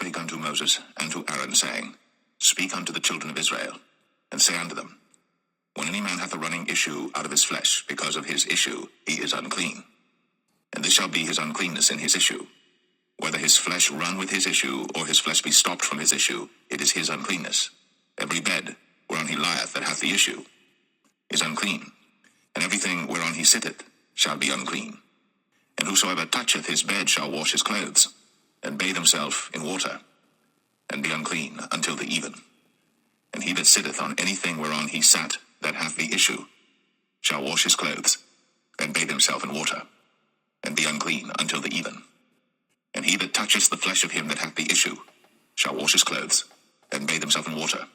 spake unto Moses and to Aaron, saying, Speak unto the children of Israel, and say unto them, When any man hath a running issue out of his flesh, because of his issue he is unclean. And this shall be his uncleanness in his issue. Whether his flesh run with his issue, or his flesh be stopped from his issue, it is his uncleanness. Every bed whereon he lieth that hath the issue is unclean, and everything whereon he sitteth shall be unclean. And whosoever toucheth his bed shall wash his clothes, and bathe himself in water, and be unclean until the even. And he that sitteth on anything whereon he sat that hath the issue shall wash his clothes, and bathe himself in water, and be unclean until the even. And he that toucheth the flesh of him that hath the issue shall wash his clothes, and bathe himself in water,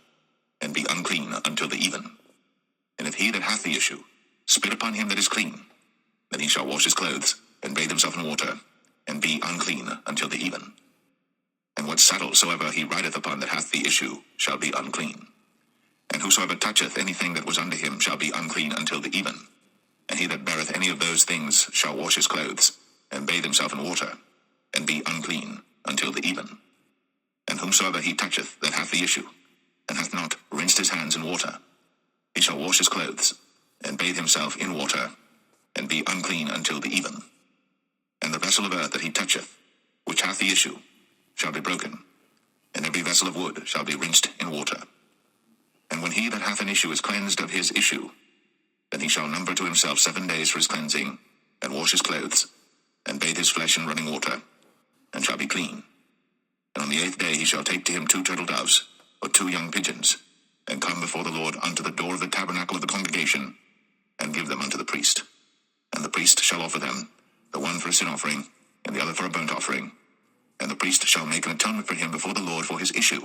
and be unclean until the even. And if he that hath the issue spit upon him that is clean, then he shall wash his clothes, and bathe himself in water, and be unclean until the even. And what saddle soever he rideth upon that hath the issue shall be unclean. And whosoever toucheth anything that was under him shall be unclean until the even. And he that beareth any of those things shall wash his clothes, and bathe himself in water, and be unclean until the even. And whomsoever he toucheth that hath the issue, and hath not rinsed his hands in water, he shall wash his clothes, and bathe himself in water, and be unclean until the even. And the vessel of earth that he toucheth, which hath the issue, shall be broken, and every vessel of wood shall be rinsed in water. And when he that hath an issue is cleansed of his issue, then he shall number to himself 7 days for his cleansing, and wash his clothes, and bathe his flesh in running water, and shall be clean. And on the 8th day he shall take to him 2 turtle doves, or 2 young pigeons, and come before the Lord unto the door of the tabernacle of the congregation, and give them unto the priest. And the priest shall offer them, the one for a sin offering, and the other for a burnt offering. And the priest shall make an atonement for him before the Lord for his issue.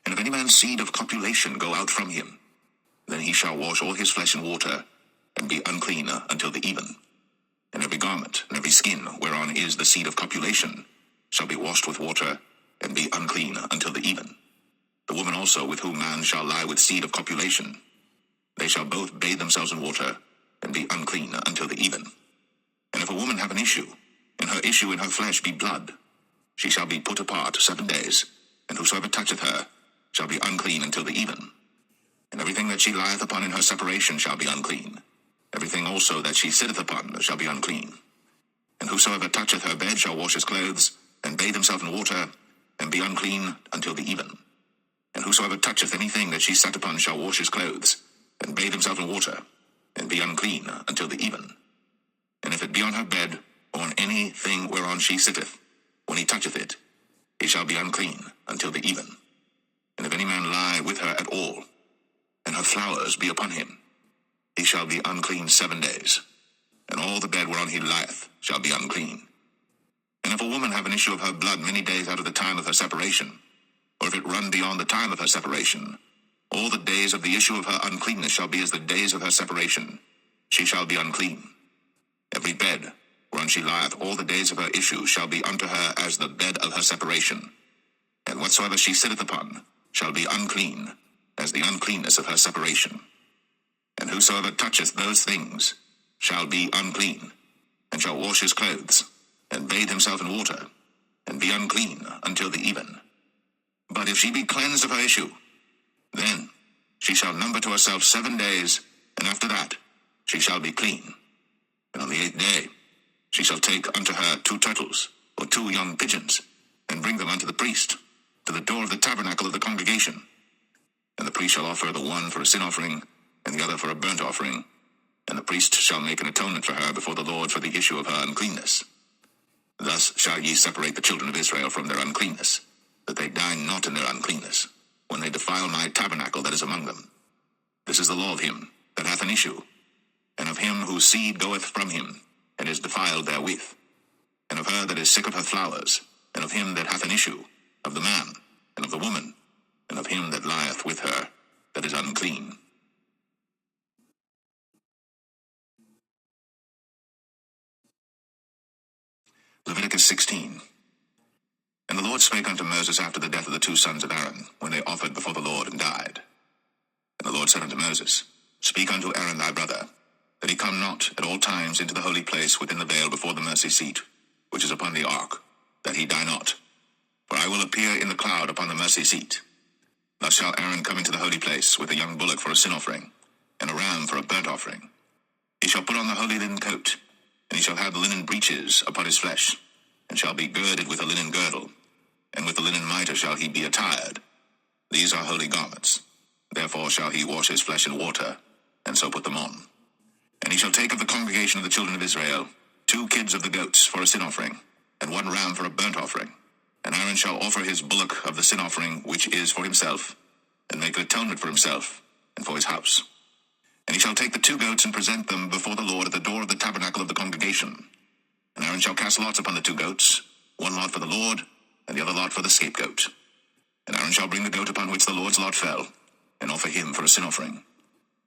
And if any man's seed of copulation go out from him, then he shall wash all his flesh in water, and be unclean until the even. And every garment and every skin whereon is the seed of copulation shall be washed with water, and be unclean until the even. The woman also with whom man shall lie with seed of copulation, they shall both bathe themselves in water, and be unclean until the even. And if a woman have an issue, and her issue in her flesh be blood, she shall be put apart 7 days, and whosoever toucheth her shall be unclean until the even. And everything that she lieth upon in her separation shall be unclean. Everything also that she sitteth upon shall be unclean. And whosoever toucheth her bed shall wash his clothes, and bathe himself in water, and be unclean until the even. And whosoever toucheth anything that she sat upon shall wash his clothes, and bathe himself in water, and be unclean until the even. And if it be on her bed, or on any thing whereon she sitteth, when he toucheth it, he shall be unclean until the even. And if any man lie with her at all, and her flowers be upon him, he shall be unclean 7 days, and all the bed whereon he lieth shall be unclean. And if a woman have an issue of her blood many days out of the time of her separation, or if it run beyond the time of her separation, all the days of the issue of her uncleanness shall be as the days of her separation. She shall be unclean. Every bed whereon she lieth all the days of her issue shall be unto her as the bed of her separation. And whatsoever she sitteth upon shall be unclean, as the uncleanness of her separation. And whosoever toucheth those things shall be unclean, and shall wash his clothes, and bathe himself in water, and be unclean until the even. But if she be cleansed of her issue, then she shall number to herself 7 days, and after that she shall be clean. And on the 8th day she shall take unto her 2 turtles, or 2 young pigeons, and bring them unto the priest, to the door of the tabernacle of the congregation. And the priest shall offer the one for a sin offering, and the other for a burnt offering. And the priest shall make an atonement for her before the Lord for the issue of her uncleanness. Thus shall ye separate the children of Israel from their uncleanness, that they die not in their uncleanness, when they defile my tabernacle that is among them. This is the law of him that hath an issue, and of him whose seed goeth from him, and is defiled therewith, and of her that is sick of her flowers, and of him that hath an issue, of the man, and of the woman, and of him that lieth with her, that is unclean. Leviticus 16. And the Lord spake unto Moses after the death of the 2 sons of Aaron, when they offered before the Lord and died. And the Lord said unto Moses, Speak unto Aaron thy brother, that he come not at all times into the holy place within the veil before the mercy seat, which is upon the ark, that he die not. For I will appear in the cloud upon the mercy seat. Thus shall Aaron come into the holy place with a young bullock for a sin offering, and a ram for a burnt offering. He shall put on the holy linen coat, and he shall have the linen breeches upon his flesh, and shall be girded with a linen girdle, and with the linen mitre shall he be attired. These are holy garments. Therefore shall he wash his flesh in water, and so put them on. And he shall take of the congregation of the children of Israel 2 kids of the goats for a sin offering, and 1 ram for a burnt offering. And Aaron shall offer his bullock of the sin offering, which is for himself, and make an atonement for himself, and for his house. And he shall take the 2 goats and present them before the Lord at the door of the tabernacle of the congregation. And Aaron shall cast lots upon the 2 goats, 1 lot for the Lord, and the other lot for the scapegoat. And Aaron shall bring the goat upon which the Lord's lot fell, and offer him for a sin offering.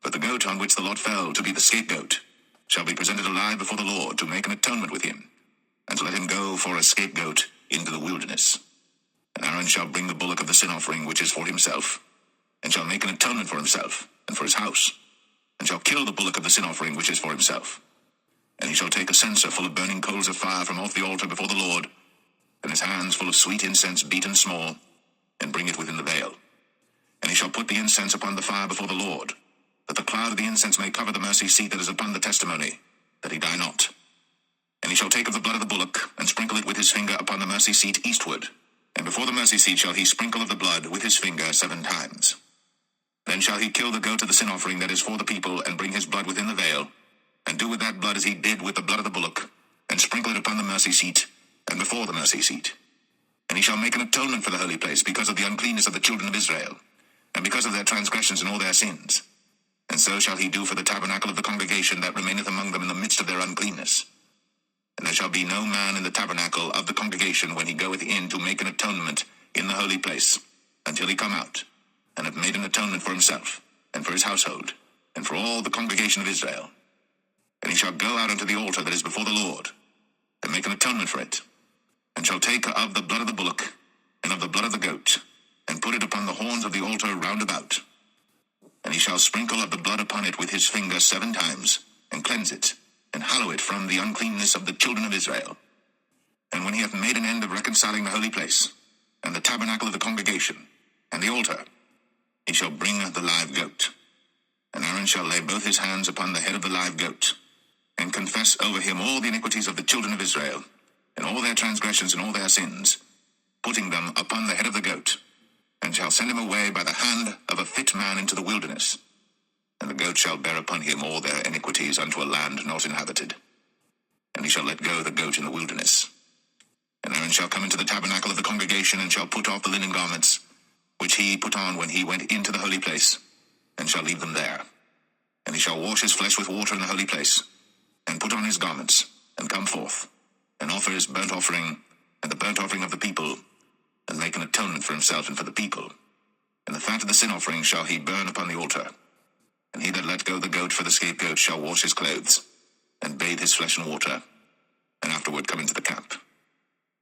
But the goat on which the lot fell to be the scapegoat shall be presented alive before the Lord to make an atonement with him, and to let him go for a scapegoat into the wilderness. And Aaron shall bring the bullock of the sin offering which is for himself, and shall make an atonement for himself and for his house, and shall kill the bullock of the sin offering which is for himself. And he shall take a censer full of burning coals of fire from off the altar before the Lord, and his hands full of sweet incense beaten small, and bring it within the veil. And he shall put the incense upon the fire before the Lord, that the cloud of the incense may cover the mercy seat that is upon the testimony, that he die not. And he shall take of the blood of the bullock, and sprinkle it with his finger upon the mercy seat eastward, and before the mercy seat shall he sprinkle of the blood with his finger 7 times. Then shall he kill the goat of the sin offering that is for the people, and bring his blood within the veil, and do with that blood as he did with the blood of the bullock, and sprinkle it upon the mercy seat, and before the mercy seat. And he shall make an atonement for the holy place because of the uncleanness of the children of Israel, and because of their transgressions and all their sins. And so shall he do for the tabernacle of the congregation that remaineth among them in the midst of their uncleanness. And there shall be no man in the tabernacle of the congregation when he goeth in to make an atonement in the holy place, until he come out, and have made an atonement for himself, and for his household, and for all the congregation of Israel. And he shall go out unto the altar that is before the Lord, and make an atonement for it, and shall take of the blood of the bullock, and of the blood of the goat, and put it upon the horns of the altar round about. And he shall sprinkle of the blood upon it with his finger 7 times, and cleanse it, and hallow it from the uncleanness of the children of Israel. And when he hath made an end of reconciling the holy place, and the tabernacle of the congregation, and the altar, he shall bring the live goat. And Aaron shall lay both his hands upon the head of the live goat, and confess over him all the iniquities of the children of Israel, and all their transgressions and all their sins, putting them upon the head of the goat, and shall send him away by the hand of a fit man into the wilderness. And the goat shall bear upon him all their iniquities unto a land not inhabited. And he shall let go the goat in the wilderness. And Aaron shall come into the tabernacle of the congregation, and shall put off the linen garments, which he put on when he went into the holy place, and shall leave them there. And he shall wash his flesh with water in the holy place, and put on his garments, and come forth, and offer his burnt offering, and the burnt offering of the people, and make an atonement for himself and for the people. And the fat of the sin offering shall he burn upon the altar. And he that let go the goat for the scapegoat shall wash his clothes, and bathe his flesh in water, and afterward come into the camp.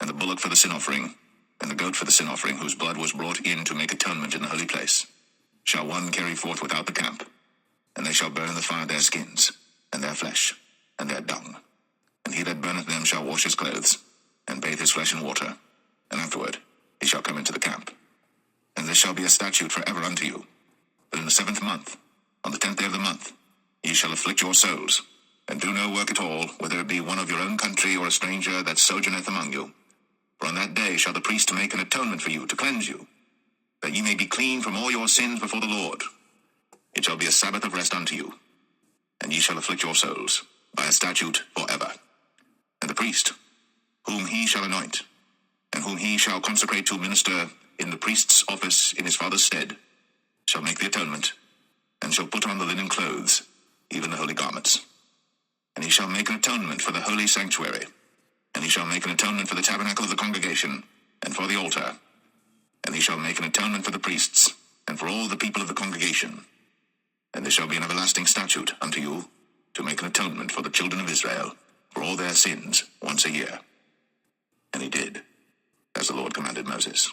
And the bullock for the sin offering, and the goat for the sin offering, whose blood was brought in to make atonement in the holy place, shall one carry forth without the camp, and they shall burn in the fire their skins, and their flesh, and their dung. And he that burneth them shall wash his clothes, and bathe his flesh in water, and afterward he shall come into the camp. And this shall be a statute forever unto you, that in the 7th month, on the 10th day of the month, ye shall afflict your souls, and do no work at all, whether it be one of your own country or a stranger that sojourneth among you. For on that day shall the priest make an atonement for you, to cleanse you, that ye may be clean from all your sins before the Lord. It shall be a Sabbath of rest unto you, and ye shall afflict your souls, by a statute forever. And the priest, whom he shall anoint, and whom he shall consecrate to minister in the priest's office in his father's stead, shall make the atonement, and shall put on the linen clothes, even the holy garments. And he shall make an atonement for the holy sanctuary, and he shall make an atonement for the tabernacle of the congregation, and for the altar, and he shall make an atonement for the priests, and for all the people of the congregation. And this shall be an everlasting statute unto you, to make an atonement for the children of Israel, for all their sins, once a year. And he did, as the Lord commanded Moses.